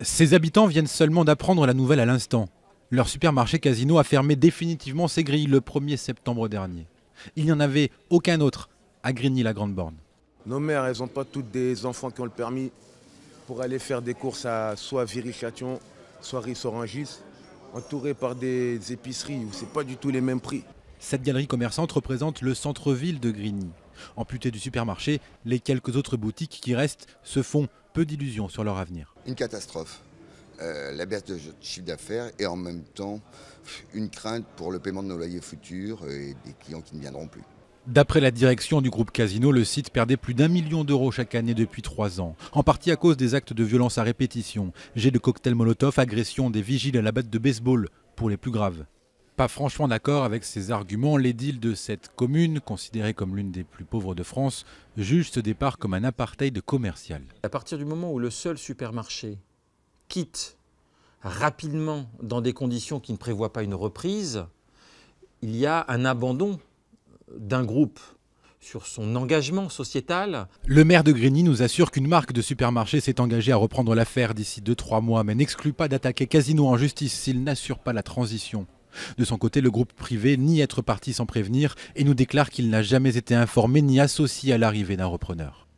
Ses habitants viennent seulement d'apprendre la nouvelle à l'instant. Leur supermarché Casino a fermé définitivement ses grilles le 1er septembre dernier. Il n'y en avait aucun autre à Grigny-la-Grande-Borne. Nos mères, elles n'ont pas toutes des enfants qui ont le permis pour aller faire des courses à soit Viry-Châtillon, soit Ris-Orangis, entourées par des épiceries où ce n'est pas du tout les mêmes prix. Cette galerie commerçante représente le centre-ville de Grigny. Amputées du supermarché, les quelques autres boutiques qui restent se font peu d'illusions sur leur avenir. Une catastrophe. La baisse de chiffre d'affaires et en même temps une crainte pour le paiement de nos loyers futurs et des clients qui ne viendront plus. D'après la direction du groupe Casino, le site perdait plus d'1 million d'euros chaque année depuis 3 ans, en partie à cause des actes de violence à répétition, jets de cocktails Molotov, agressions des vigiles à la batte de baseball, pour les plus graves. Pas franchement d'accord avec ces arguments, l'édile de cette commune, considérée comme l'une des plus pauvres de France, juge ce départ comme un apartheid commercial. À partir du moment où le seul supermarché quitte rapidement dans des conditions qui ne prévoient pas une reprise, il y a un abandon d'un groupe sur son engagement sociétal. Le maire de Grigny nous assure qu'une marque de supermarché s'est engagée à reprendre l'affaire d'ici 2-3 mois, mais n'exclut pas d'attaquer Casino en justice s'il n'assure pas la transition. De son côté, le groupe privé nie être parti sans prévenir et nous déclare qu'il n'a jamais été informé ni associé à l'arrivée d'un repreneur.